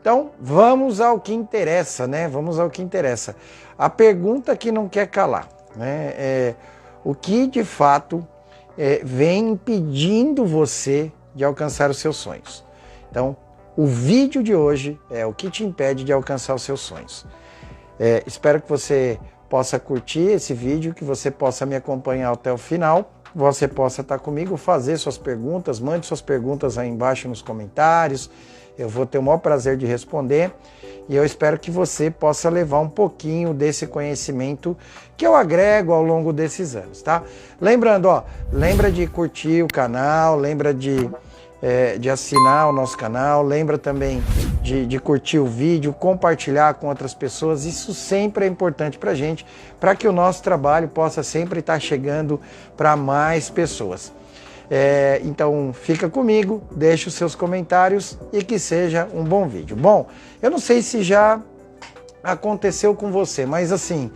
Então, vamos ao que interessa, né? Vamos ao que interessa. A pergunta que não quer calar, né? O que de fato vem impedindo você de alcançar os seus sonhos. Então, o vídeo de hoje é o que te impede de alcançar os seus sonhos. Espero que você possa curtir esse vídeo, que você possa me acompanhar até o final, você possa estar comigo, fazer suas perguntas, mande suas perguntas aí embaixo nos comentários, eu vou ter o maior prazer de responder e eu espero que você possa levar um pouquinho desse conhecimento que eu agrego ao longo desses anos, tá? Lembrando, lembra de curtir o canal, lembra de assinar o nosso canal, lembra também de curtir o vídeo, compartilhar com outras pessoas, isso sempre é importante pra gente, para que o nosso trabalho possa sempre estar chegando para mais pessoas. Então fica comigo, deixa os seus comentários e que seja um bom vídeo. Bom, eu não sei se já aconteceu com você, mas assim,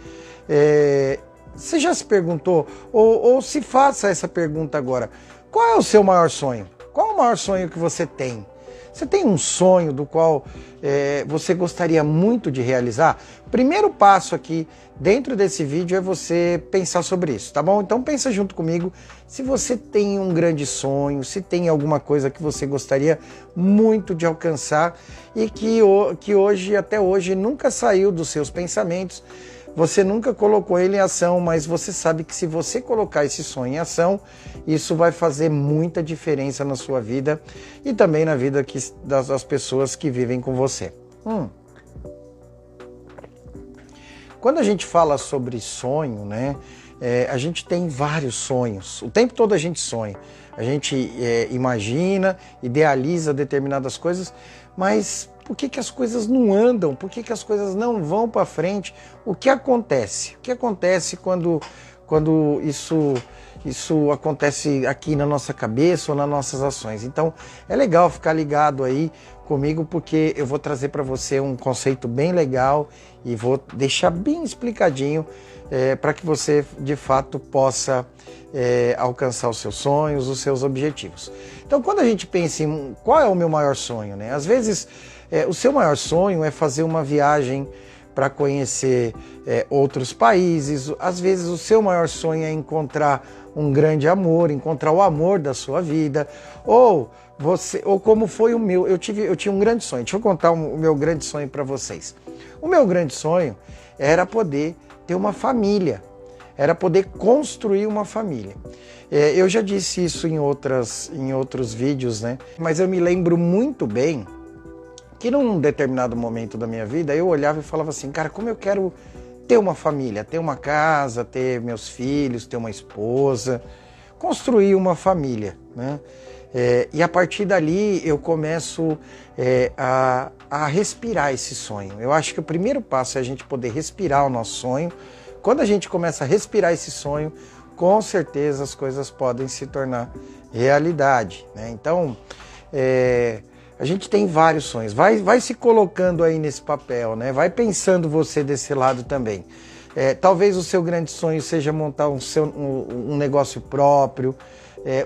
você já se perguntou, ou se faça essa pergunta agora, qual é o seu maior sonho? Qual é o maior sonho que você tem? Você tem um sonho do qual você gostaria muito de realizar? O primeiro passo aqui dentro desse vídeo é você pensar sobre isso, tá bom? Então pensa junto comigo se você tem um grande sonho, se tem alguma coisa que você gostaria muito de alcançar e que hoje, até hoje, nunca saiu dos seus pensamentos. Você nunca colocou ele em ação, mas você sabe que se você colocar esse sonho em ação, isso vai fazer muita diferença na sua vida e também na vida das pessoas que vivem com você. Quando a gente fala sobre sonho, né, a gente tem vários sonhos. O tempo todo a gente sonha. A gente imagina, idealiza determinadas coisas, mas por que as coisas não andam? Por que as coisas não vão para frente? O que acontece? O que acontece quando isso acontece aqui na nossa cabeça ou nas nossas ações? Então é legal ficar ligado aí comigo, porque eu vou trazer para você um conceito bem legal e vou deixar bem explicadinho para que você de fato possa alcançar os seus sonhos, os seus objetivos. Então quando a gente pensa em qual é o meu maior sonho, né? Às vezes o seu maior sonho é fazer uma viagem para conhecer outros países. Às vezes o seu maior sonho é encontrar um grande amor, encontrar o amor da sua vida, ou como foi o meu. Eu tinha um grande sonho. Deixa eu contar o meu grande sonho para vocês. O meu grande sonho era poder ter uma família, era poder construir uma família. Eu já disse isso em outros vídeos, né? Mas eu me lembro muito bem que num determinado momento da minha vida eu olhava e falava assim, cara, como eu quero ter uma família, ter uma casa, ter meus filhos, ter uma esposa, construir uma família, né? E a partir dali eu começo a respirar esse sonho. Eu acho que o primeiro passo é a gente poder respirar o nosso sonho. Quando a gente começa a respirar esse sonho, com certeza as coisas podem se tornar realidade, né? Então, a gente tem vários sonhos. Vai se colocando aí nesse papel, né? Vai pensando você desse lado também. Talvez o seu grande sonho seja montar um negócio próprio,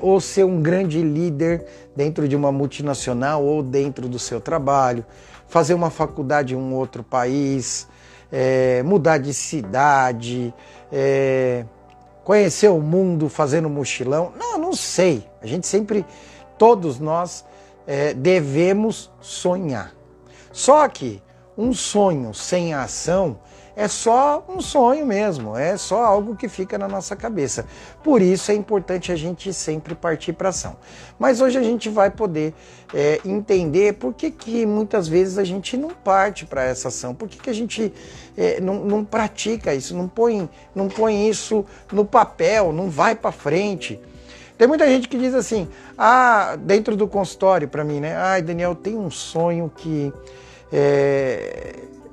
ou ser um grande líder dentro de uma multinacional ou dentro do seu trabalho, fazer uma faculdade em um outro país, mudar de cidade, conhecer o mundo fazendo mochilão. Não sei. A gente sempre, todos nós, devemos sonhar. Só que um sonho sem ação é só um sonho mesmo, é só algo que fica na nossa cabeça. Por isso é importante a gente sempre partir para ação. Mas hoje a gente vai poder entender por que muitas vezes a gente não parte para essa ação, por que a gente não pratica isso, não põe isso no papel, não vai para frente. Tem muita gente que diz assim, dentro do consultório para mim, né? Ai, Daniel, tem um sonho que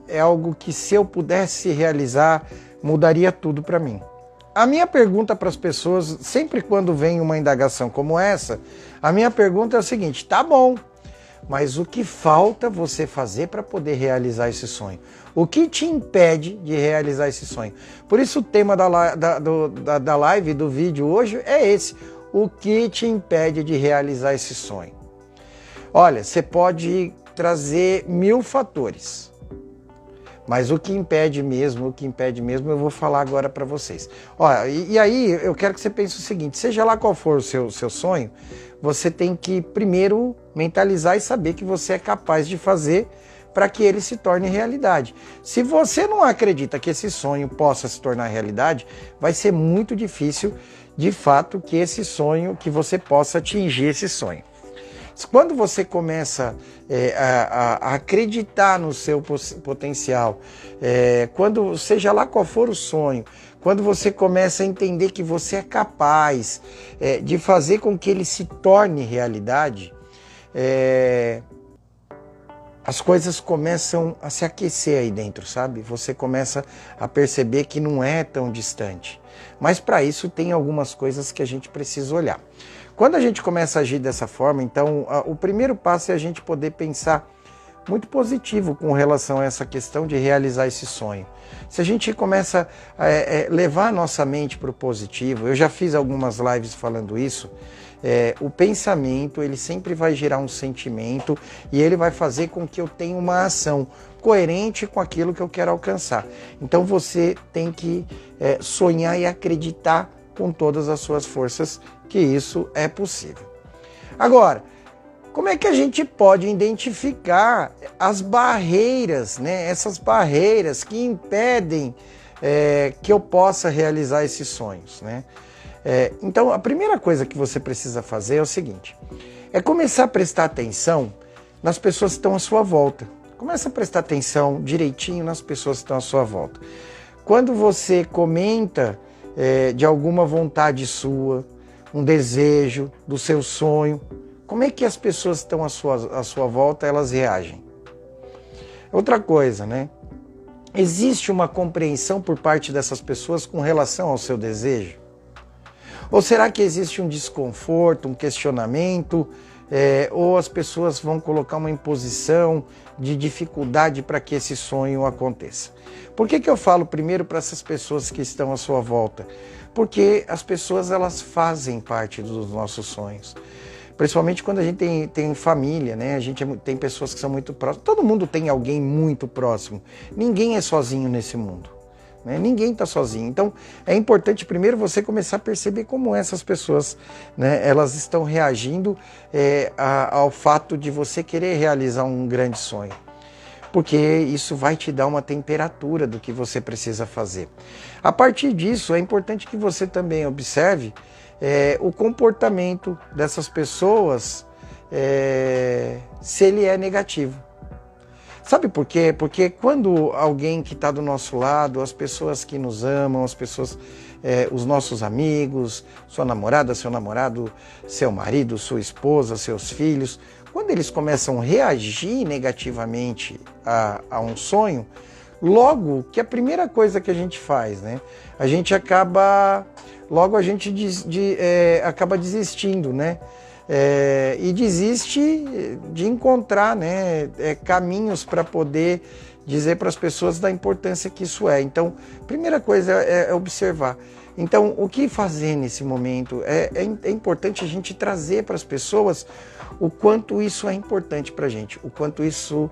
é algo que se eu pudesse realizar, mudaria tudo para mim. A minha pergunta para as pessoas, sempre quando vem uma indagação como essa, a minha pergunta é o seguinte, tá bom, mas o que falta você fazer para poder realizar esse sonho? O que te impede de realizar esse sonho? Por isso o tema da live, do vídeo hoje é esse. O que te impede de realizar esse sonho? Olha, você pode trazer 1000 fatores. Mas o que impede mesmo, eu vou falar agora para vocês. Olha, e aí eu quero que você pense o seguinte, seja lá qual for o seu sonho, você tem que primeiro mentalizar e saber que você é capaz de fazer para que ele se torne realidade. Se você não acredita que esse sonho possa se tornar realidade, vai ser muito difícil, de fato, que esse sonho, que você possa atingir esse sonho. Quando você começa a acreditar no seu potencial, quando seja lá qual for o sonho, quando você começa a entender que você é capaz de fazer com que ele se torne realidade, as coisas começam a se aquecer aí dentro, sabe? Você começa a perceber que não é tão distante. Mas para isso tem algumas coisas que a gente precisa olhar. Quando a gente começa a agir dessa forma, então o primeiro passo é a gente poder pensar muito positivo com relação a essa questão de realizar esse sonho. Se a gente começa a levar a nossa mente para o positivo, eu já fiz algumas lives falando isso, o pensamento ele sempre vai gerar um sentimento e ele vai fazer com que eu tenha uma ação coerente com aquilo que eu quero alcançar. Então você tem que sonhar e acreditar com todas as suas forças que isso é possível. Agora, como é que a gente pode identificar as barreiras, né? Essas barreiras que impedem que eu possa realizar esses sonhos, né? Então, a primeira coisa que você precisa fazer é o seguinte, é começar a prestar atenção nas pessoas que estão à sua volta. Começa a prestar atenção direitinho nas pessoas que estão à sua volta. Quando você comenta de alguma vontade sua, um desejo, do seu sonho, como é que as pessoas que estão à sua volta, elas reagem? Outra coisa, né? Existe uma compreensão por parte dessas pessoas com relação ao seu desejo? Ou será que existe um desconforto, um questionamento, ou as pessoas vão colocar uma imposição de dificuldade para que esse sonho aconteça? Por que eu falo primeiro para essas pessoas que estão à sua volta? Porque as pessoas elas fazem parte dos nossos sonhos. Principalmente quando a gente tem família, né? A gente tem pessoas que são muito próximas. Todo mundo tem alguém muito próximo. Ninguém é sozinho nesse mundo. Né? Ninguém está sozinho. Então é importante primeiro você começar a perceber como essas pessoas, né, elas estão reagindo ao fato de você querer realizar um grande sonho. Porque isso vai te dar uma temperatura do que você precisa fazer. A partir disso, é importante que você também observe o comportamento dessas pessoas, se ele é negativo. Sabe por quê? Porque quando alguém que está do nosso lado, as pessoas que nos amam, as pessoas, os nossos amigos, sua namorada, seu namorado, seu marido, sua esposa, seus filhos, quando eles começam a reagir negativamente a um sonho, logo que a primeira coisa que a gente faz, né? A gente acaba acaba desistindo, né? E desiste de encontrar, né, caminhos para poder dizer para as pessoas da importância que isso é. Então, a primeira coisa é observar. Então, o que fazer nesse momento? É importante a gente trazer para as pessoas o quanto isso é importante para a gente, o quanto isso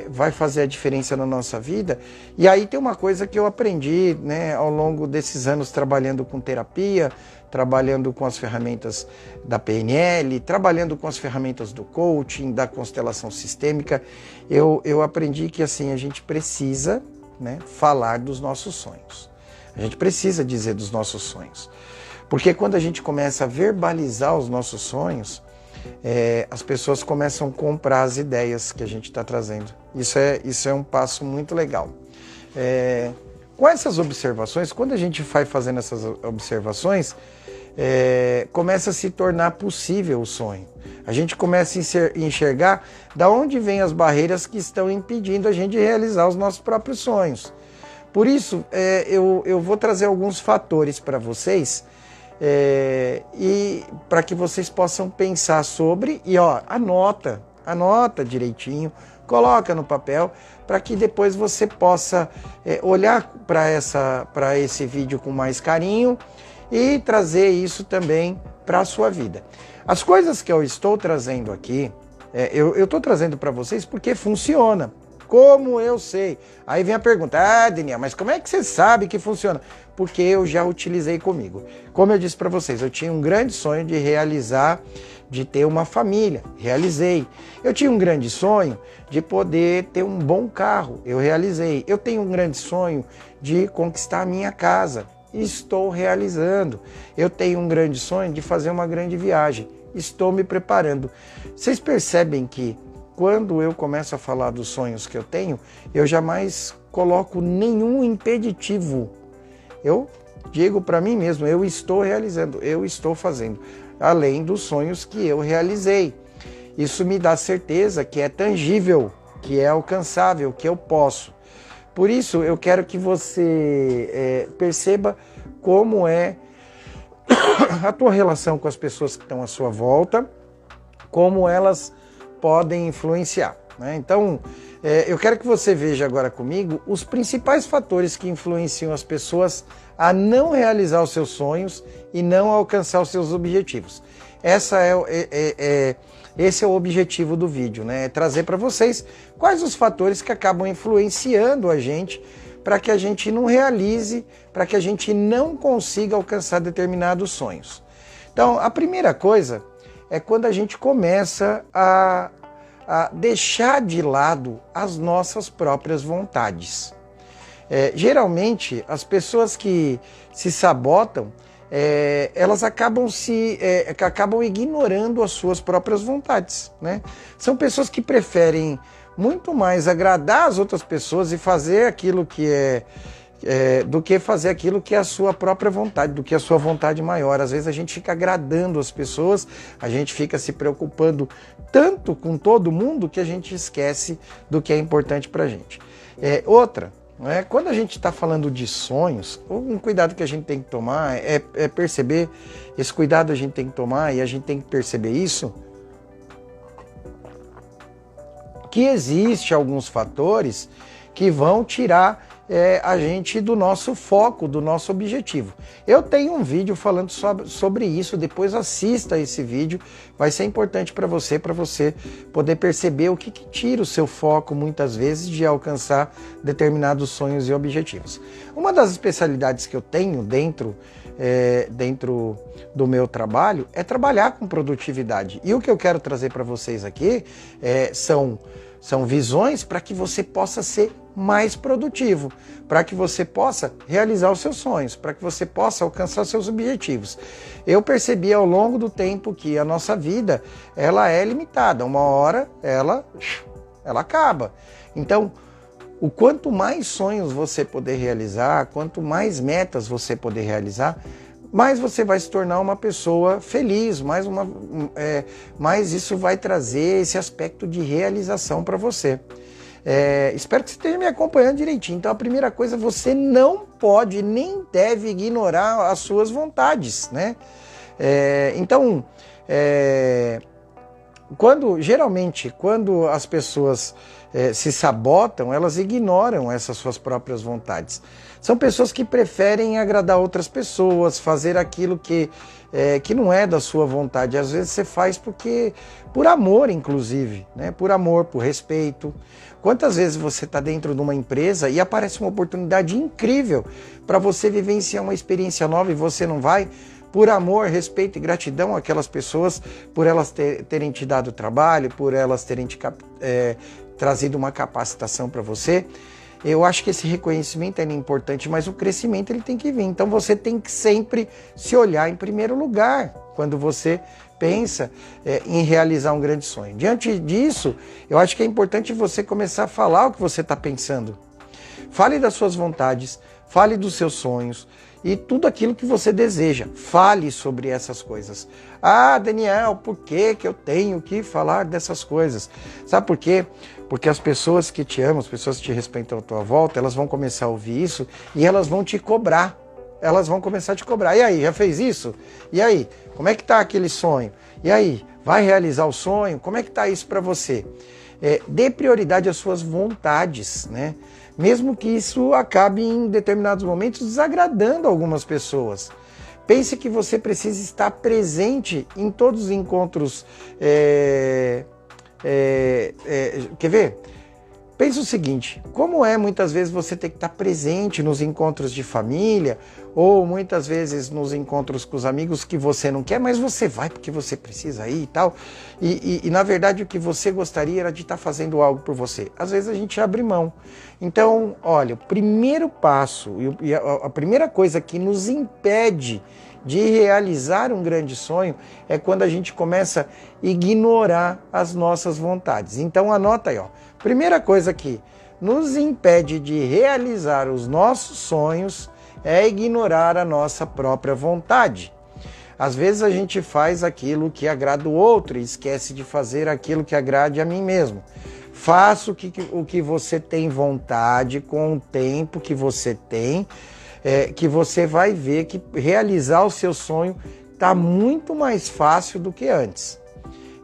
vai fazer a diferença na nossa vida. E aí tem uma coisa que eu aprendi, né, ao longo desses anos trabalhando com terapia, trabalhando com as ferramentas da PNL, trabalhando com as ferramentas do coaching, da constelação sistêmica, eu aprendi que assim a gente precisa, né, falar dos nossos sonhos. A gente precisa dizer dos nossos sonhos. Porque quando a gente começa a verbalizar os nossos sonhos, as pessoas começam a comprar as ideias que a gente está trazendo. Isso é um passo muito legal. Com essas observações, quando a gente vai fazendo essas observações, começa a se tornar possível o sonho. A gente começa a enxergar da onde vêm as barreiras que estão impedindo a gente de realizar os nossos próprios sonhos. Por isso, eu vou trazer alguns fatores para vocês, e para que vocês possam pensar sobre, e anota direitinho, coloca no papel, para que depois você possa olhar para esse vídeo com mais carinho e trazer isso também para a sua vida. As coisas que eu estou trazendo aqui, Eu estou trazendo para vocês porque funciona. Como eu sei? Aí vem a pergunta, Daniel, mas como é que você sabe que funciona? Porque eu já utilizei comigo. Como eu disse para vocês, eu tinha um grande sonho de realizar, de ter uma família, realizei. Eu tinha um grande sonho de poder ter um bom carro, eu realizei. Eu tenho um grande sonho de conquistar a minha casa, estou realizando. Eu tenho um grande sonho de fazer uma grande viagem, estou me preparando. Vocês percebem que quando eu começo a falar dos sonhos que eu tenho, eu jamais coloco nenhum impeditivo. Eu digo para mim mesmo, eu estou realizando, eu estou fazendo, além dos sonhos que eu realizei. Isso me dá certeza que é tangível, que é alcançável, que eu posso. Por isso, eu quero que você perceba como é a tua relação com as pessoas que estão à sua volta, como elas podem influenciar, né? Então, eu quero que você veja agora comigo os principais fatores que influenciam as pessoas a não realizar os seus sonhos e não alcançar os seus objetivos. Esse é o objetivo do vídeo, né? É trazer para vocês quais os fatores que acabam influenciando a gente para que a gente não realize, para que a gente não consiga alcançar determinados sonhos. Então, a primeira coisa é quando a gente começa a deixar de lado as nossas próprias vontades. Geralmente, as pessoas que se sabotam, elas acabam ignorando as suas próprias vontades, né? São pessoas que preferem muito mais agradar as outras pessoas e fazer aquilo que do que fazer aquilo que é a sua própria vontade, do que a sua vontade maior. Às vezes a gente fica agradando as pessoas, a gente fica se preocupando tanto com todo mundo que a gente esquece do que é importante pra gente. Outra, né, quando a gente está falando de sonhos, um cuidado que a gente tem que tomar é perceber, esse cuidado a gente tem que tomar e a gente tem que perceber isso, que existe alguns fatores que vão tirar a gente do nosso foco, do nosso objetivo. Eu tenho um vídeo falando sobre isso, depois assista esse vídeo, vai ser importante para você poder perceber o que tira o seu foco muitas vezes de alcançar determinados sonhos e objetivos. Uma das especialidades que eu tenho dentro do meu trabalho é trabalhar com produtividade. E o que eu quero trazer para vocês aqui são visões para que você possa ser mais produtivo, para que você possa realizar os seus sonhos, para que você possa alcançar os seus objetivos. Eu percebi ao longo do tempo que a nossa vida, ela é limitada, uma hora ela acaba. Então, o quanto mais sonhos você poder realizar, quanto mais metas você poder realizar, mais você vai se tornar uma pessoa feliz, mais isso vai trazer esse aspecto de realização para você. Espero que você esteja me acompanhando direitinho. Então, a primeira coisa, você não pode nem deve ignorar as suas vontades, né? Geralmente, quando as pessoas se sabotam, elas ignoram essas suas próprias vontades. São pessoas que preferem agradar outras pessoas, fazer aquilo que não é da sua vontade. Às vezes você faz por amor, inclusive, né? Por amor, por respeito. Quantas vezes você está dentro de uma empresa e aparece uma oportunidade incrível para você vivenciar uma experiência nova e você não vai? Por amor, respeito e gratidão àquelas pessoas, por elas terem te dado trabalho, por elas terem trazido uma capacitação para você. Eu acho que esse reconhecimento é importante, mas o crescimento ele tem que vir. Então você tem que sempre se olhar em primeiro lugar quando você pensa em realizar um grande sonho. Diante disso, eu acho que é importante você começar a falar o que você está pensando. Fale das suas vontades, fale dos seus sonhos e tudo aquilo que você deseja. Fale sobre essas coisas. Ah, Daniel, por que eu tenho que falar dessas coisas? Sabe por quê? Porque as pessoas que te amam, as pessoas que te respeitam à tua volta, elas vão começar a ouvir isso e elas vão te cobrar. Elas vão começar a te cobrar. E aí, já fez isso? E aí, como é que tá aquele sonho? E aí, vai realizar o sonho? Como é que tá isso para você? Dê prioridade às suas vontades, né? Mesmo que isso acabe em determinados momentos desagradando algumas pessoas. Pense que você precisa estar presente em todos os encontros Quer ver? Pensa o seguinte, como é muitas vezes você ter que estar presente nos encontros de família, ou muitas vezes nos encontros com os amigos que você não quer, mas você vai porque você precisa ir e tal, e na verdade o que você gostaria era de estar fazendo algo por você. Às vezes a gente abre mão. Então, olha, o primeiro passo, e a primeira coisa que nos impede de realizar um grande sonho é quando a gente começa a ignorar as nossas vontades. Então anota aí, ó. Primeira coisa que nos impede de realizar os nossos sonhos é ignorar a nossa própria vontade. Às vezes a gente faz aquilo que agrada o outro e esquece de fazer aquilo que agrade a mim mesmo. Faça o que você tem vontade com o tempo que você tem, que você vai ver que realizar o seu sonho está muito mais fácil do que antes.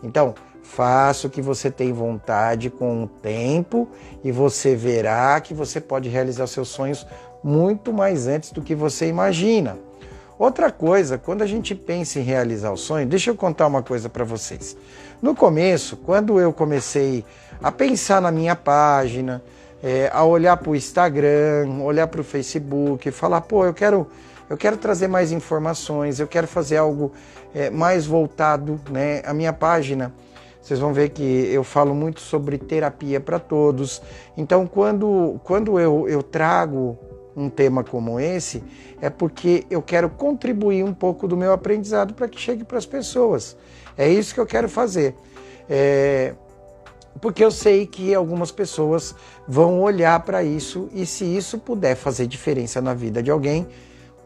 Então, faça o que você tem vontade com o tempo e você verá que você pode realizar seus sonhos muito mais antes do que você imagina. Outra coisa, quando a gente pensa em realizar o sonho, deixa eu contar uma coisa para vocês. No começo, quando eu comecei a pensar na minha página, a olhar para o Instagram, olhar para o Facebook, falar, pô, eu quero trazer mais informações, eu quero fazer algo mais voltado, né? A minha página, vocês vão ver que eu falo muito sobre terapia para todos. Então, quando eu trago um tema como esse, é porque eu quero contribuir um pouco do meu aprendizado para que chegue para as pessoas. É isso que eu quero fazer. Porque eu sei que algumas pessoas vão olhar para isso e se isso puder fazer diferença na vida de alguém,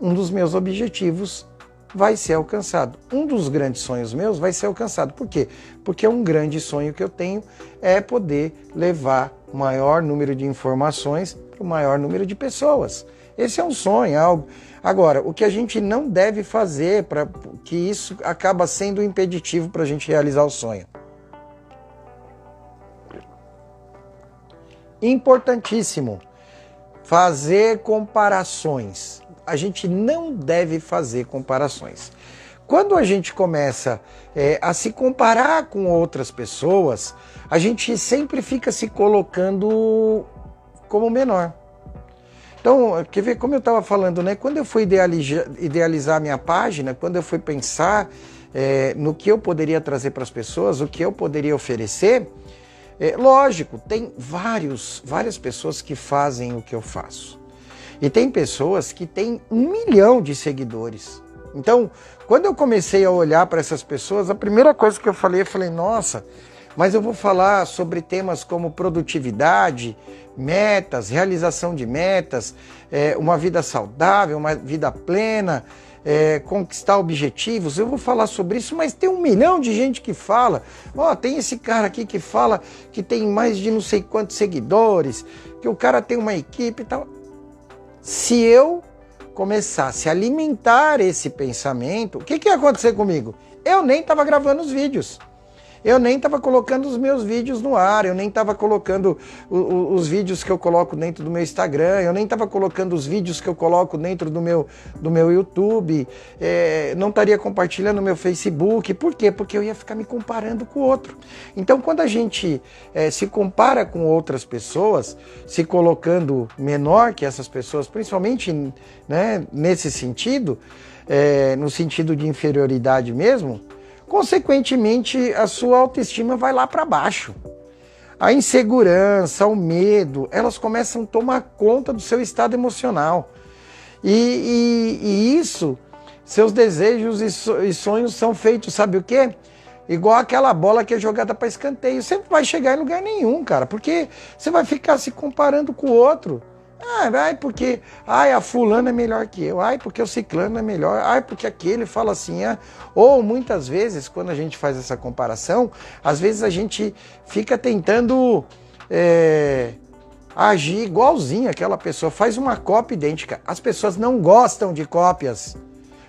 um dos meus objetivos vai ser alcançado. Um dos grandes sonhos meus vai ser alcançado. Por quê? Porque um grande sonho que eu tenho é poder levar o maior número de informações para o maior número de pessoas. Esse é um sonho, algo. Agora, o que a gente não deve fazer para que isso acaba sendo impeditivo para a gente realizar o sonho? Importantíssimo, fazer comparações. A gente não deve fazer comparações. Quando a gente começa a se comparar com outras pessoas, a gente sempre fica se colocando como menor. Então, quer ver, como eu estava falando, né? Quando eu fui idealizar a minha página, quando eu fui pensar no que eu poderia trazer para as pessoas, o que eu poderia oferecer, lógico, tem várias pessoas que fazem o que eu faço. E tem pessoas que têm 1 milhão de seguidores. Então, quando eu comecei a olhar para essas pessoas, a primeira coisa que eu falei, nossa, mas eu vou falar sobre temas como produtividade, metas, realização de metas, uma vida saudável, uma vida plena, conquistar objetivos. Eu vou falar sobre isso, mas tem 1 milhão de gente que fala. Tem esse cara aqui que fala que tem mais de não sei quantos seguidores, que o cara tem uma equipe e tal. Se eu começasse a alimentar esse pensamento, o que ia acontecer comigo? Eu nem estava gravando os vídeos. Eu nem estava colocando os meus vídeos no ar, eu nem estava colocando os vídeos que eu coloco dentro do meu Instagram, eu nem estava colocando os vídeos que eu coloco dentro do meu YouTube, não estaria compartilhando no meu Facebook. Por quê? Porque eu ia ficar me comparando com o outro. Então, quando a gente se compara com outras pessoas, se colocando menor que essas pessoas, principalmente, né, nesse sentido, no sentido de inferioridade mesmo, consequentemente, a sua autoestima vai lá para baixo. A insegurança, o medo, elas começam a tomar conta do seu estado emocional. E isso, seus desejos e sonhos são feitos, sabe o quê? Igual aquela bola que é jogada para escanteio. Você não vai chegar em lugar nenhum, cara, porque você vai ficar se comparando com o outro. Porque a fulana é melhor que eu, porque o ciclano é melhor, porque aquele fala assim, Ou muitas vezes, quando a gente faz essa comparação, às vezes a gente fica tentando agir igualzinho aquela pessoa, faz uma cópia idêntica. As pessoas não gostam de cópias,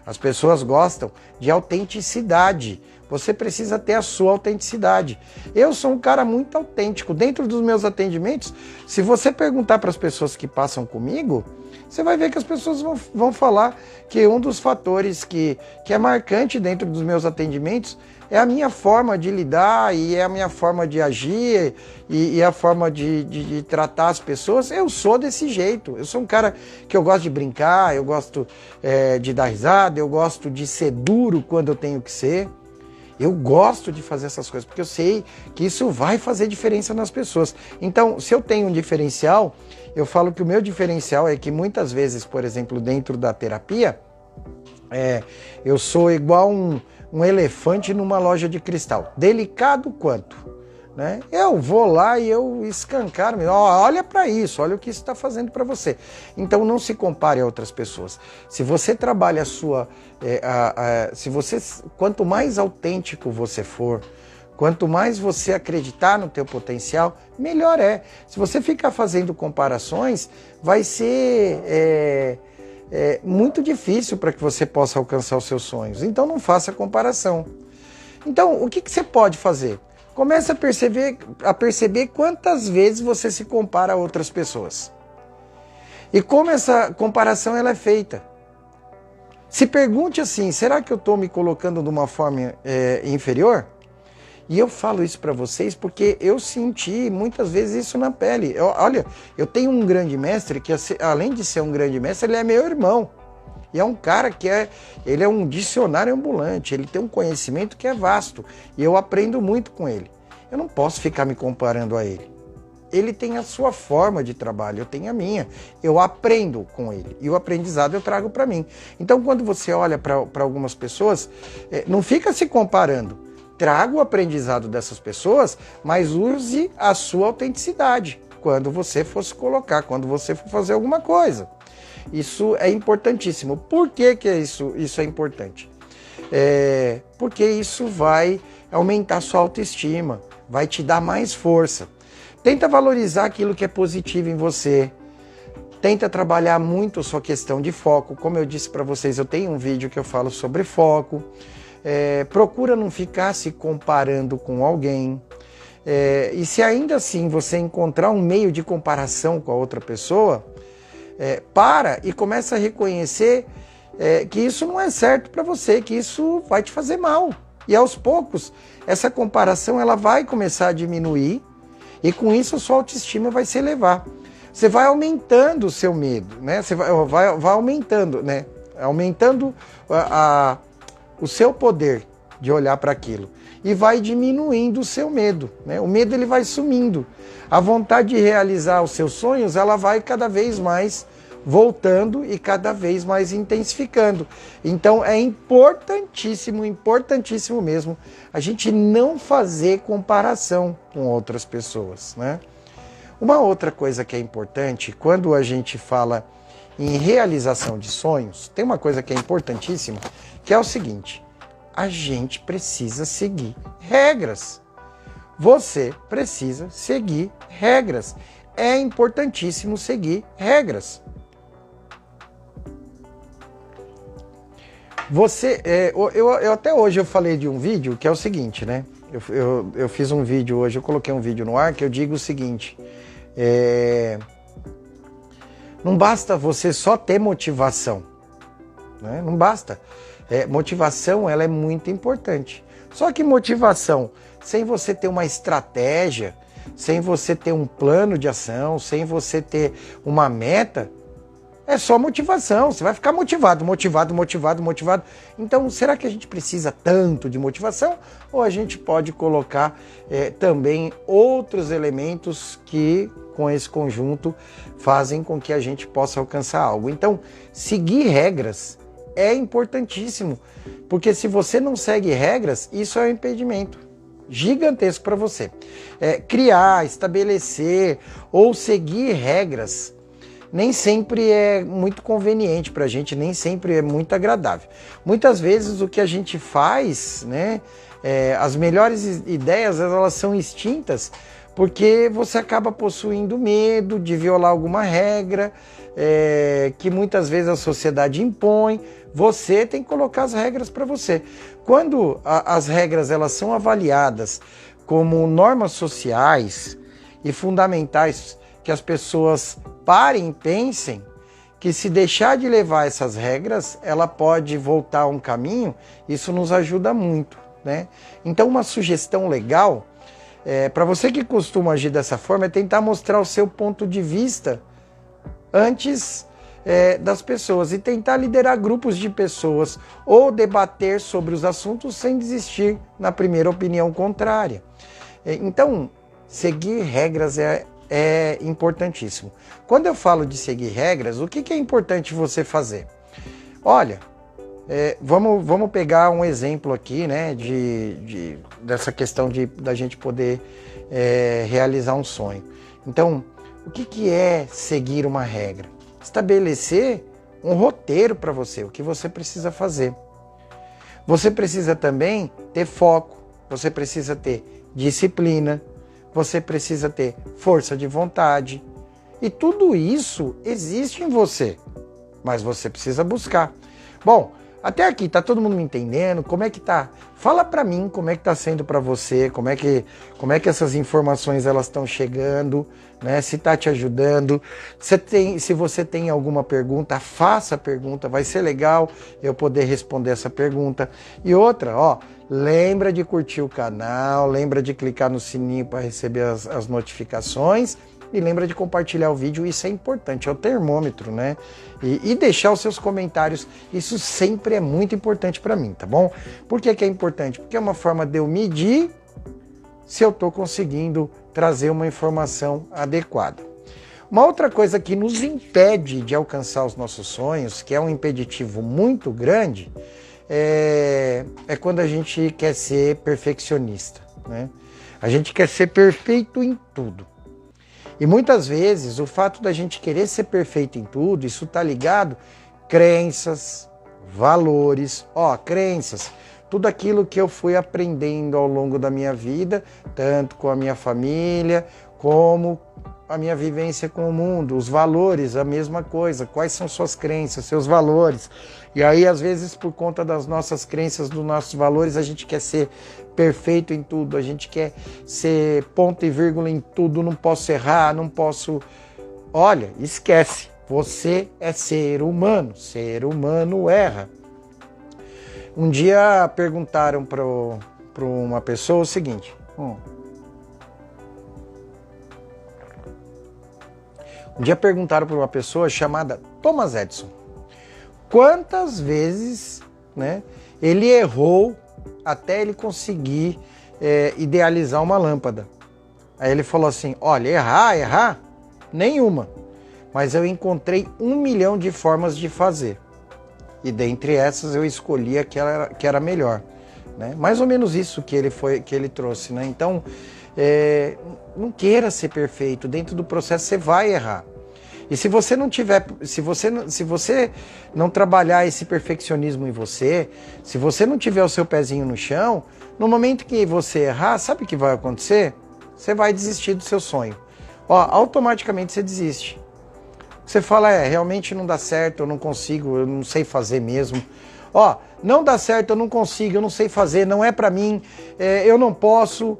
as pessoas gostam de autenticidade. você precisa ter a sua autenticidade. Eu sou um cara muito autêntico. Dentro dos meus atendimentos, se você perguntar para as pessoas que passam comigo, você vai ver que as pessoas vão falar que um dos fatores que é marcante dentro dos meus atendimentos é a minha forma de lidar e é a minha forma de agir e a forma de tratar as pessoas. Eu sou desse jeito. Eu sou um cara que eu gosto de brincar, eu gosto de dar risada, eu gosto de ser duro quando eu tenho que ser. Eu gosto de fazer essas coisas, porque eu sei que isso vai fazer diferença nas pessoas. Então, se eu tenho um diferencial, eu falo que o meu diferencial é que muitas vezes, por exemplo, dentro da terapia, eu sou igual um elefante numa loja de cristal. Delicado quanto? Né? Eu vou lá e eu escancaro, olha para isso, olha o que isso está fazendo para você. Então não se compare a outras pessoas. Se você trabalha a sua, quanto mais autêntico você for, quanto mais você acreditar no teu potencial, melhor é. Se você ficar fazendo comparações, vai ser muito difícil para que você possa alcançar os seus sonhos. Então não faça comparação. Então o que você pode fazer? Comece a perceber quantas vezes você se compara a outras pessoas. E como essa comparação ela é feita. Se pergunte assim, será que eu estou me colocando de uma forma inferior? E eu falo isso para vocês porque eu senti muitas vezes isso na pele. Olha, eu tenho um grande mestre que, além de ser um grande mestre, ele é meu irmão. E é um cara que ele é um dicionário ambulante, ele tem um conhecimento que é vasto. E eu aprendo muito com ele. Eu não posso ficar me comparando a ele. Ele tem a sua forma de trabalho, eu tenho a minha. Eu aprendo com ele e o aprendizado eu trago para mim. Então, quando você olha para algumas pessoas, não fica se comparando. Traga o aprendizado dessas pessoas, mas use a sua autenticidade quando você for se colocar, quando você for fazer alguma coisa. Isso é importantíssimo. Por que isso é importante? Porque isso vai aumentar sua autoestima, vai te dar mais força. Tenta valorizar aquilo que é positivo em você. Tenta trabalhar muito a sua questão de foco. Como eu disse para vocês, eu tenho um vídeo que eu falo sobre foco. Procura não ficar se comparando com alguém. E se ainda assim você encontrar um meio de comparação com a outra pessoa, para e começa a reconhecer que isso não é certo para você, que isso vai te fazer mal. E aos poucos, essa comparação ela vai começar a diminuir e com isso a sua autoestima vai se elevar. Você vai aumentando o seu medo, né? Você vai aumentando, né? Aumentando o seu poder de olhar para aquilo. E vai diminuindo o seu medo, né? O medo ele vai sumindo. A vontade de realizar os seus sonhos, ela vai cada vez mais voltando e cada vez mais intensificando. Então é importantíssimo, importantíssimo mesmo a gente não fazer comparação com outras pessoas, né? Uma outra coisa que é importante, quando a gente fala em realização de sonhos, tem uma coisa que é importantíssima, que é o seguinte: a gente precisa seguir regras. Você precisa seguir regras. É importantíssimo seguir regras. Eu até hoje eu falei de um vídeo que é o seguinte, né? Eu fiz um vídeo hoje, eu coloquei um vídeo no ar que eu digo o seguinte: não basta você só ter motivação, né? Não basta. Motivação ela é muito importante. Só que motivação sem você ter uma estratégia, sem você ter um plano de ação, sem você ter uma meta, é só motivação. Você vai ficar motivado. Então, será que a gente precisa tanto de motivação? Ou a gente pode colocar também outros elementos que, com esse conjunto, fazem com que a gente possa alcançar algo? Então, seguir regras é importantíssimo, porque se você não segue regras, isso é um impedimento gigantesco para você. Criar, estabelecer ou seguir regras nem sempre é muito conveniente para a gente, nem sempre é muito agradável. Muitas vezes o que a gente faz, né, as melhores ideias elas são extintas porque você acaba possuindo medo de violar alguma regra que muitas vezes a sociedade impõe. Você tem que colocar as regras para você. Quando as regras elas são avaliadas como normas sociais e fundamentais, que as pessoas parem e pensem que se deixar de levar essas regras, ela pode voltar a um caminho, isso nos ajuda muito, né? Então uma sugestão legal, para você que costuma agir dessa forma, é tentar mostrar o seu ponto de vista antes das pessoas e tentar liderar grupos de pessoas ou debater sobre os assuntos sem desistir na primeira opinião contrária. Então, seguir regras é importantíssimo. Quando eu falo de seguir regras, o que é importante você fazer? Olha, vamos pegar um exemplo aqui, né, dessa questão da gente poder realizar um sonho. Então, o que é seguir uma regra? Estabelecer um roteiro para você, o que você precisa fazer. Você precisa também ter foco, você precisa ter disciplina, você precisa ter força de vontade. E tudo isso existe em você, mas você precisa buscar. Bom, até aqui tá todo mundo me entendendo? Como é que tá? Fala para mim como é que tá sendo para você, como é que essas informações elas estão chegando, né? Se tá te ajudando. Se você tem alguma pergunta, faça a pergunta, vai ser legal eu poder responder essa pergunta. E outra, lembra de curtir o canal, lembra de clicar no sininho para receber as notificações. E lembra de compartilhar o vídeo, isso é importante, é o termômetro, né? E deixar os seus comentários, isso sempre é muito importante para mim, tá bom? Por que é importante? Porque é uma forma de eu medir se eu estou conseguindo trazer uma informação adequada. Uma outra coisa que nos impede de alcançar os nossos sonhos, que é um impeditivo muito grande, é quando a gente quer ser perfeccionista, né? A gente quer ser perfeito em tudo. E muitas vezes o fato da gente querer ser perfeito em tudo, isso está ligado crenças, valores, crenças, tudo aquilo que eu fui aprendendo ao longo da minha vida, tanto com a minha família, como a minha vivência com o mundo, os valores, a mesma coisa, quais são suas crenças, seus valores. E aí, às vezes, por conta das nossas crenças, dos nossos valores, a gente quer ser perfeito em tudo, a gente quer ser ponto e vírgula em tudo, não posso errar, não posso... Olha, esquece, você é ser humano erra. Um dia perguntaram para uma pessoa o seguinte... Um dia perguntaram para uma pessoa chamada Thomas Edison quantas vezes, né, ele errou até ele conseguir idealizar uma lâmpada. Aí ele falou assim, olha, errar, nenhuma. Mas eu encontrei 1 milhão de formas de fazer. E dentre essas eu escolhi a que era melhor. Né? Mais ou menos isso que ele trouxe. Né? Então, não queira ser perfeito. Dentro do processo você vai errar. E se você não trabalhar esse perfeccionismo em você, se você não tiver o seu pezinho no chão, no momento que você errar, sabe o que vai acontecer? Você vai desistir do seu sonho. Automaticamente você desiste. Você fala, realmente não dá certo, eu não consigo, eu não sei fazer mesmo. Não dá certo, eu não consigo, eu não sei fazer, não é pra mim, eu não posso.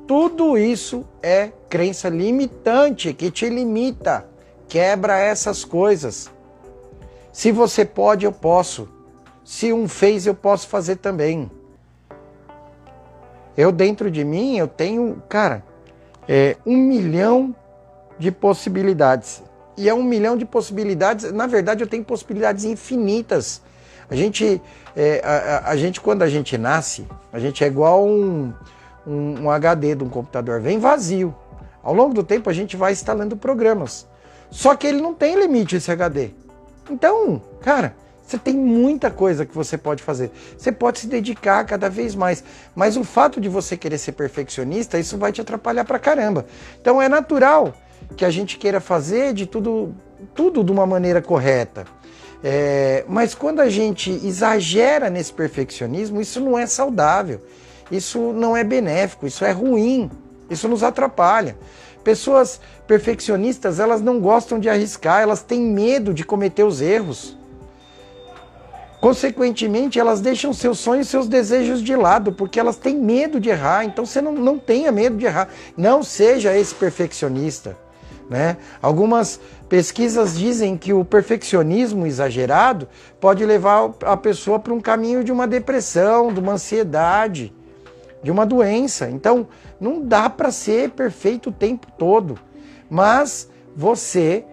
Tudo isso é crença limitante, que te limita. Quebra essas coisas. Se você pode, eu posso. Se um fez, eu posso fazer também. Eu dentro de mim, eu tenho, 1 milhão de possibilidades. E é 1 milhão de possibilidades, na verdade eu tenho possibilidades infinitas. A gente quando a gente nasce, a gente é igual um HD de um computador, vem vazio. Ao longo do tempo a gente vai instalando programas. Só que ele não tem limite, esse HD. Então, você tem muita coisa que você pode fazer. Você pode se dedicar cada vez mais. Mas o fato de você querer ser perfeccionista, isso vai te atrapalhar pra caramba. Então é natural que a gente queira fazer de tudo de uma maneira correta. Mas quando a gente exagera nesse perfeccionismo, isso não é saudável. Isso não é benéfico, isso é ruim. Isso nos atrapalha. Pessoas perfeccionistas, elas não gostam de arriscar, elas têm medo de cometer os erros. Consequentemente, elas deixam seus sonhos e seus desejos de lado, porque elas têm medo de errar. Então você não tenha medo de errar. Não seja esse perfeccionista, né? Algumas pesquisas dizem que o perfeccionismo exagerado pode levar a pessoa para um caminho de uma depressão, de uma ansiedade, de uma doença. Então, não dá para ser perfeito o tempo todo, mas você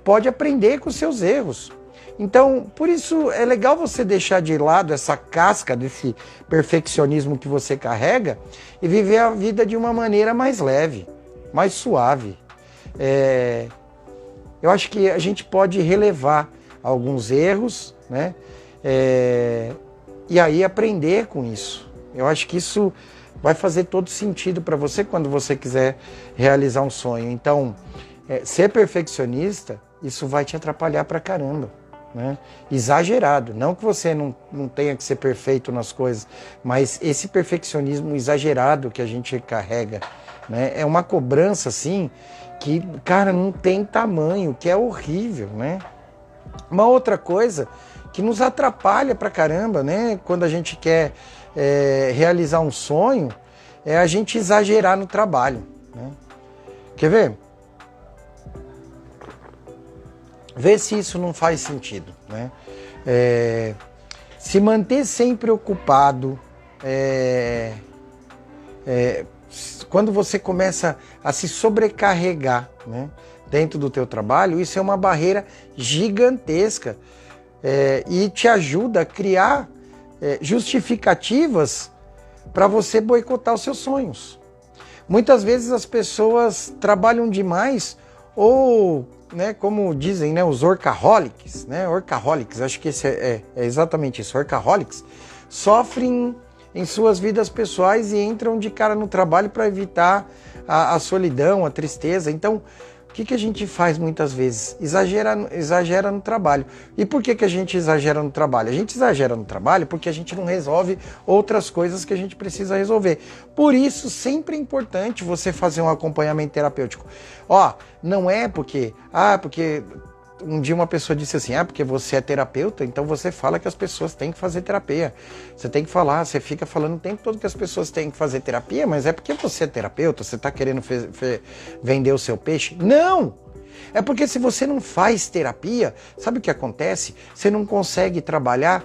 pode aprender com os seus erros. Então, por isso é legal você deixar de lado essa casca desse perfeccionismo que você carrega e viver a vida de uma maneira mais leve, mais suave. Eu acho que a gente pode relevar alguns erros, né? E aí aprender com isso. Eu acho que isso vai fazer todo sentido para você quando você quiser realizar um sonho. Então, ser perfeccionista, isso vai te atrapalhar pra caramba, né? Exagerado. Não que você não tenha que ser perfeito nas coisas, mas esse perfeccionismo exagerado que a gente carrega, né? É uma cobrança, assim, que, cara, não tem tamanho, que é horrível, né? Uma outra coisa que nos atrapalha pra caramba, né? Quando a gente quer realizar um sonho, é a gente exagerar no trabalho, né? Quer ver? Vê se isso não faz sentido, né? Se manter sempre ocupado, quando você começa a se sobrecarregar, né, dentro do teu trabalho, isso é uma barreira gigantesca e te ajuda a criar justificativas para você boicotar os seus sonhos. Muitas vezes as pessoas trabalham demais ou, né, como dizem, né, os workaholics, né, workaholics, acho que esse é exatamente isso, workaholics, sofrem em suas vidas pessoais e entram de cara no trabalho para evitar a solidão, a tristeza. Então, o que a gente faz muitas vezes? Exagera no trabalho. E por que a gente exagera no trabalho? A gente exagera no trabalho porque a gente não resolve outras coisas que a gente precisa resolver. Por isso, sempre é importante você fazer um acompanhamento terapêutico. Não é porque um dia uma pessoa disse assim, porque você é terapeuta, então você fala que as pessoas têm que fazer terapia. Você tem que falar, você fica falando o tempo todo que as pessoas têm que fazer terapia, mas é porque você é terapeuta, você está querendo vender o seu peixe? Não! É porque se você não faz terapia, sabe o que acontece? Você não consegue trabalhar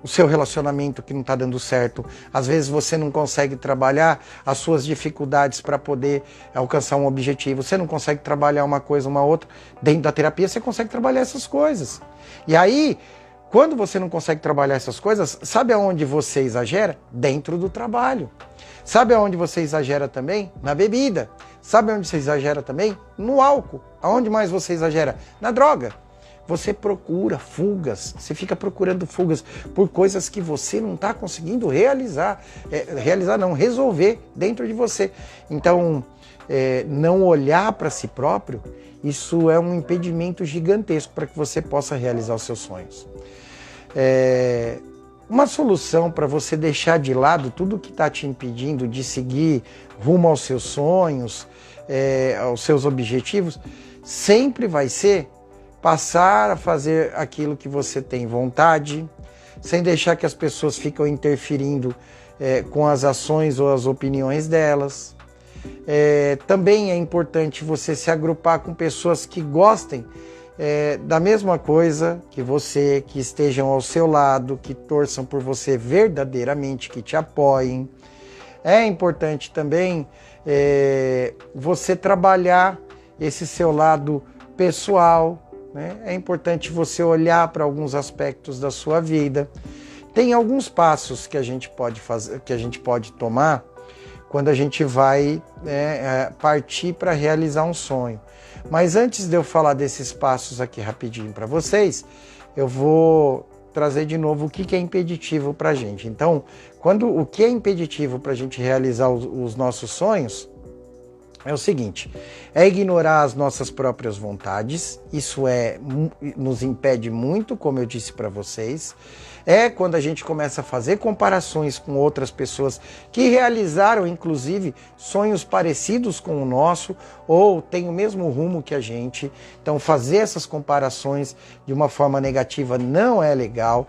o seu relacionamento que não está dando certo. Às vezes você não consegue trabalhar as suas dificuldades para poder alcançar um objetivo. Você não consegue trabalhar uma coisa, uma outra. Dentro da terapia você consegue trabalhar essas coisas. E aí, quando você não consegue trabalhar essas coisas, sabe aonde você exagera? Dentro do trabalho. Sabe aonde você exagera também? Na bebida. Sabe onde você exagera também? No álcool. Aonde mais você exagera? Na droga. Você procura fugas, você fica procurando fugas por coisas que você não está conseguindo resolver dentro de você. Então, não olhar para si próprio, isso é um impedimento gigantesco para que você possa realizar os seus sonhos. Uma solução para você deixar de lado tudo que está te impedindo de seguir rumo aos seus sonhos, aos seus objetivos, sempre vai ser passar a fazer aquilo que você tem vontade, sem deixar que as pessoas ficam interferindo com as ações ou as opiniões delas. Também é importante você se agrupar com pessoas que gostem da mesma coisa que você, que estejam ao seu lado, que torçam por você verdadeiramente, que te apoiem. É importante também você trabalhar esse seu lado pessoal, né? É importante você olhar para alguns aspectos da sua vida. Tem alguns passos que a gente pode fazer, que a gente pode tomar quando a gente vai partir para realizar um sonho. Mas antes de eu falar desses passos aqui rapidinho para vocês, eu vou trazer de novo o que é impeditivo para a gente. Então, o que é impeditivo para a gente realizar os nossos sonhos é o seguinte: é ignorar as nossas próprias vontades. Isso nos impede muito, como eu disse para vocês. é quando a gente começa a fazer comparações com outras pessoas que realizaram, inclusive, sonhos parecidos com o nosso ou têm o mesmo rumo que a gente. Então, fazer essas comparações de uma forma negativa não é legal.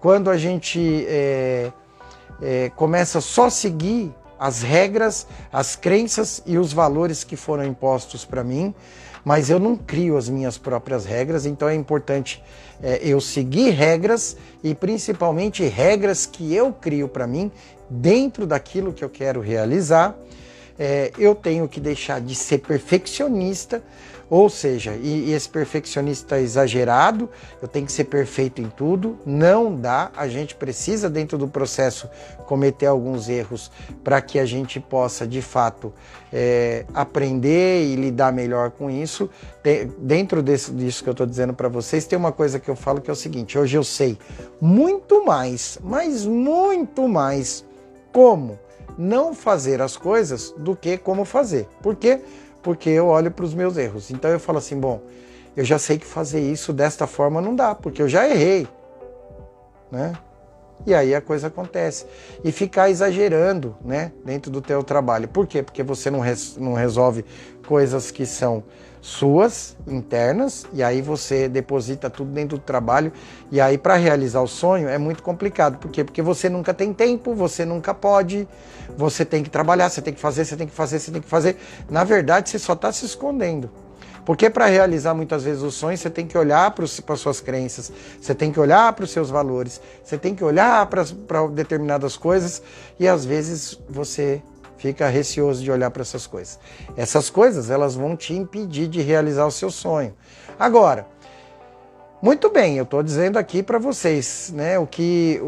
Quando a gente começa só a seguir as regras, as crenças e os valores que foram impostos para mim, mas eu não crio as minhas próprias regras, então é importante eu seguir regras e principalmente regras que eu crio para mim dentro daquilo que eu quero realizar. Eu tenho que deixar de ser perfeccionista, ou seja, e esse perfeccionista exagerado, eu tenho que ser perfeito em tudo, não dá, a gente precisa dentro do processo cometer alguns erros para que a gente possa de fato aprender e lidar melhor com isso. Dentro disso que eu estou dizendo para vocês, tem uma coisa que eu falo que é o seguinte: hoje eu sei muito mais, mas muito mais como não fazer as coisas do que como fazer. Por quê? Porque eu olho para os meus erros. Então eu falo assim, bom, eu já sei que fazer isso desta forma não dá, porque eu já errei, né? E aí a coisa acontece. E ficar exagerando, né, dentro do teu trabalho. Por quê? Porque você não resolve coisas que são suas, internas, e aí você deposita tudo dentro do trabalho, e aí para realizar o sonho é muito complicado. Por quê? Porque você nunca tem tempo, você nunca pode, você tem que trabalhar, você tem que fazer, você tem que fazer, você tem que fazer. Na verdade, você só está se escondendo. Porque para realizar muitas vezes os sonhos, você tem que olhar para as suas crenças, você tem que olhar para os seus valores, você tem que olhar para determinadas coisas, e às vezes você fica receoso de olhar para essas coisas. Essas coisas, elas vão te impedir de realizar o seu sonho. Agora, muito bem, eu estou dizendo aqui para vocês, né, o que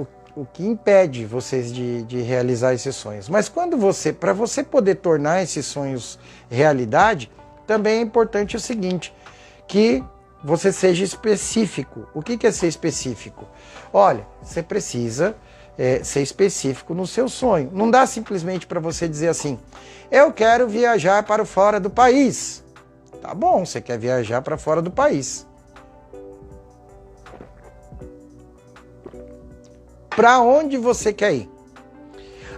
impede vocês de realizar esses sonhos. Mas para você poder tornar esses sonhos realidade, também é importante o seguinte, que você seja específico. O que é ser específico? Olha, você precisa ser específico no seu sonho. Não dá simplesmente para você dizer assim, eu quero viajar para fora do país. Tá bom, você quer viajar para fora do país. Para onde você quer ir?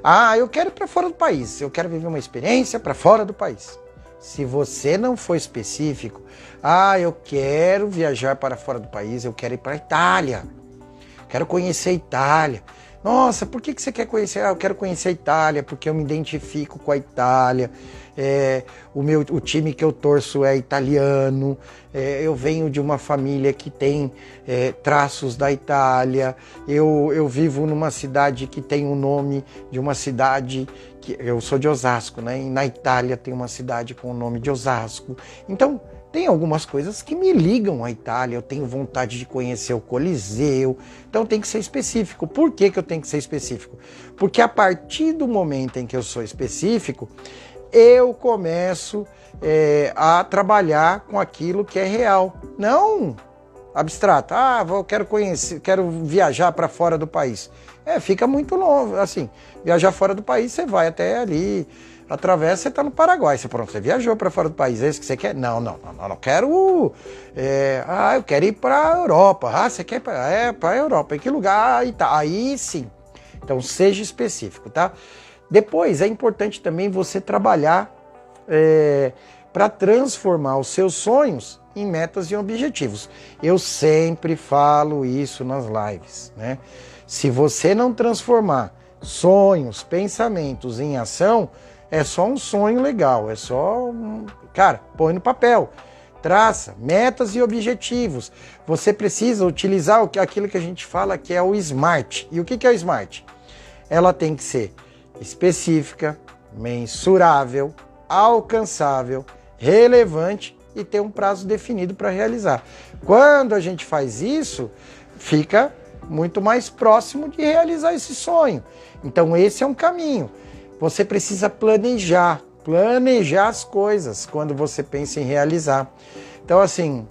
Ah, eu quero ir para fora do país. Eu quero viver uma experiência para fora do país. Se você não for específico, eu quero viajar para fora do país, eu quero ir para a Itália. Quero conhecer a Itália. Nossa, por que você quer conhecer? Eu quero conhecer a Itália, porque eu me identifico com a Itália. O time que eu torço é italiano. Eu venho de uma família que tem traços da Itália. Eu vivo numa cidade que tem o nome de uma cidade que eu sou de Osasco, né? E na Itália tem uma cidade com o nome de Osasco. Então, tem algumas coisas que me ligam à Itália, eu tenho vontade de conhecer o Coliseu, então tem que ser específico. Por que eu tenho que ser específico? Porque a partir do momento em que eu sou específico, eu começo a trabalhar com aquilo que é real, não abstrato. Quero viajar para fora do país. Fica muito longe, assim, viajar fora do país, você vai até ali, atravessa, você está no Paraguai, você viajou para fora do país, é isso que você quer? Não quero, eu quero ir para a Europa. Você quer ir para a Europa, em que lugar? Aí sim, então seja específico, tá? Depois é importante também você trabalhar para transformar os seus sonhos em metas e objetivos. Eu sempre falo isso nas lives, né? Se você não transformar sonhos, pensamentos em ação, é só um sonho legal, cara, põe no papel, traça metas e objetivos. Você precisa utilizar aquilo que a gente fala que é o SMART. E o que é o SMART? Ela tem que ser específica, mensurável, alcançável, relevante e ter um prazo definido para realizar. Quando a gente faz isso, fica muito mais próximo de realizar esse sonho. Então esse é um caminho. Você precisa planejar as coisas quando você pensa em realizar. Então assim,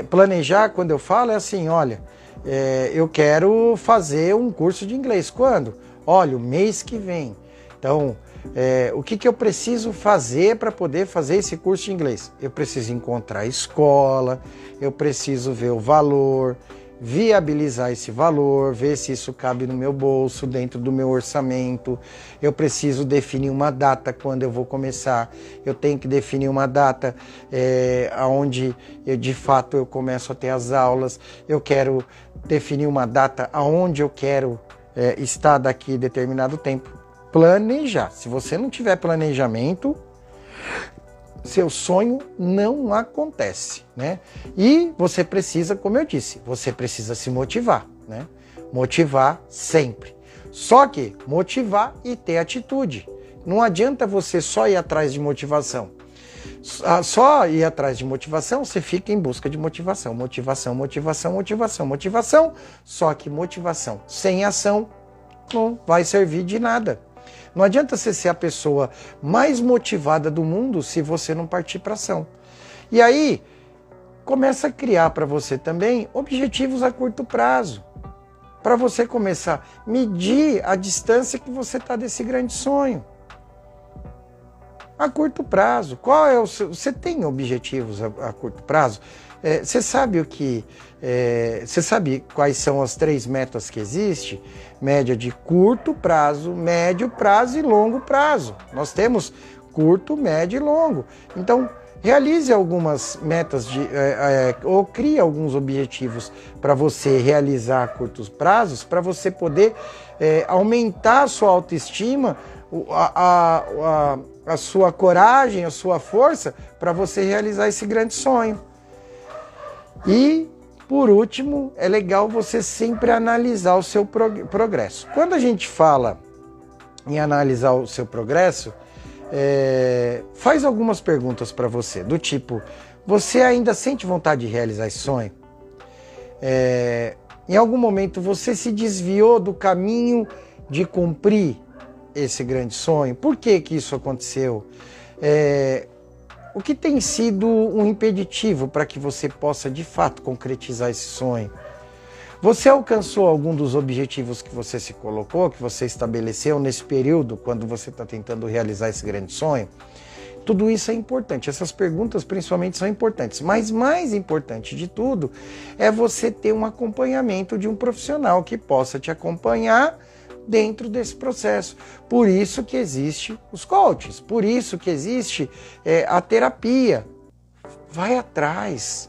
planejar, quando eu falo, é assim, olha, eu quero fazer um curso de inglês. Quando? Olha, o mês que vem. Então, o que eu preciso fazer para poder fazer esse curso de inglês? Eu preciso encontrar a escola, eu preciso ver o valor, viabilizar esse valor, ver se isso cabe no meu bolso, dentro do meu orçamento. Eu preciso definir uma data quando eu vou começar. Eu tenho que definir uma data onde de fato eu começo a ter as aulas. Eu quero definir uma data aonde eu quero estar daqui a determinado tempo. Planejar. Se você não tiver planejamento, seu sonho não acontece, né? E você precisa, como eu disse, você precisa se motivar, né? Motivar sempre. Só que motivar e ter atitude. Não adianta você só ir atrás de motivação. Só ir atrás de motivação, você fica em busca de motivação. Motivação, motivação, motivação, motivação. Só que motivação sem ação não vai servir de nada. Não adianta você ser a pessoa mais motivada do mundo se você não partir para ação. E aí, começa a criar para você também objetivos a curto prazo. Para você começar a medir a distância que você está desse grande sonho. A curto prazo. Qual é o seu? Você tem objetivos a curto prazo? Você sabe o que? Você sabe quais são as 3 metas que existem? Média de curto prazo, médio prazo e longo prazo. Nós temos curto, médio e longo. Então, realize algumas metas ou crie alguns objetivos para você realizar a curtos prazos, para você poder aumentar a sua autoestima, a sua coragem, a sua força para você realizar esse grande sonho. E, por último, é legal você sempre analisar o seu progresso. Quando a gente fala em analisar o seu progresso, faz algumas perguntas para você, do tipo, você ainda sente vontade de realizar esse sonho? Em algum momento você se desviou do caminho de cumprir esse grande sonho? Por que que isso aconteceu? O que tem sido um impeditivo para que você possa de fato concretizar esse sonho? Você alcançou algum dos objetivos que você se colocou, que você estabeleceu nesse período, quando você está tentando realizar esse grande sonho? Tudo isso é importante, essas perguntas principalmente são importantes, mas mais importante de tudo é você ter um acompanhamento de um profissional que possa te acompanhar dentro desse processo. Por isso que existe os coaches, por isso que existe a terapia. Vai atrás,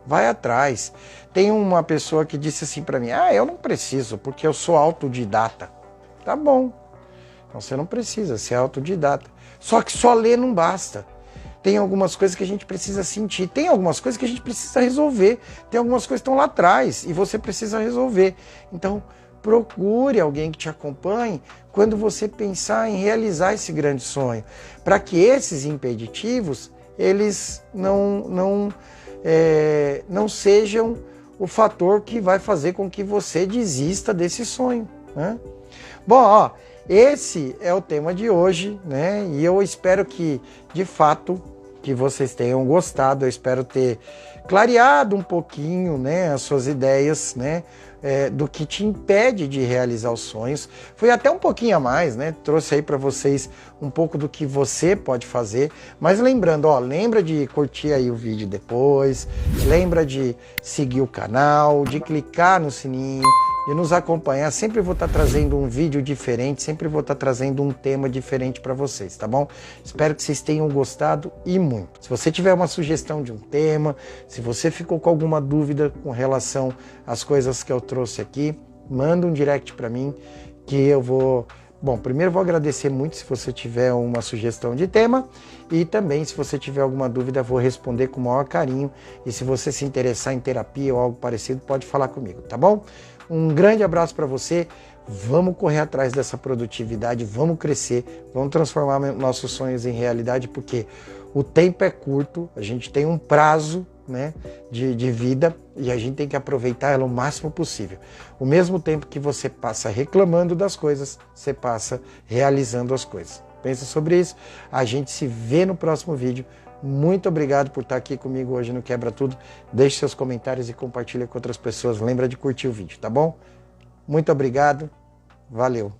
vai atrás. Tem uma pessoa que disse assim para mim, eu não preciso porque eu sou autodidata. Tá bom, então você não precisa ser autodidata. Só que só ler não basta. Tem algumas coisas que a gente precisa sentir, tem algumas coisas que a gente precisa resolver, tem algumas coisas que estão lá atrás e você precisa resolver. Então, procure alguém que te acompanhe quando você pensar em realizar esse grande sonho, para que esses impeditivos eles não sejam o fator que vai fazer com que você desista desse sonho, né? Bom, esse é o tema de hoje, né? E eu espero que, de fato, que vocês tenham gostado. Eu espero ter clareado um pouquinho, né, as suas ideias, né, do que te impede de realizar os sonhos. Foi até um pouquinho a mais, né? Trouxe aí para vocês um pouco do que você pode fazer. Mas lembrando, lembra de curtir aí o vídeo depois, lembra de seguir o canal, de clicar no sininho, de nos acompanhar. Sempre vou estar trazendo um vídeo diferente, sempre vou estar trazendo um tema diferente para vocês, tá bom? Espero que vocês tenham gostado e muito. Se você tiver uma sugestão de um tema, se você ficou com alguma dúvida com relação às coisas que eu trouxe aqui, manda um direct para mim que eu vou... Bom, primeiro vou agradecer muito se você tiver uma sugestão de tema e também se você tiver alguma dúvida vou responder com o maior carinho, e se você se interessar em terapia ou algo parecido pode falar comigo, tá bom? Um grande abraço para você, vamos correr atrás dessa produtividade, vamos crescer, vamos transformar nossos sonhos em realidade, porque o tempo é curto, a gente tem um prazo, né, de vida e a gente tem que aproveitar ela o máximo possível. O mesmo tempo que você passa reclamando das coisas, você passa realizando as coisas. Pensa sobre isso, a gente se vê no próximo vídeo. Muito obrigado por estar aqui comigo hoje no Quebra Tudo. Deixe seus comentários e compartilhe com outras pessoas. Lembra de curtir o vídeo, tá bom? Muito obrigado, valeu!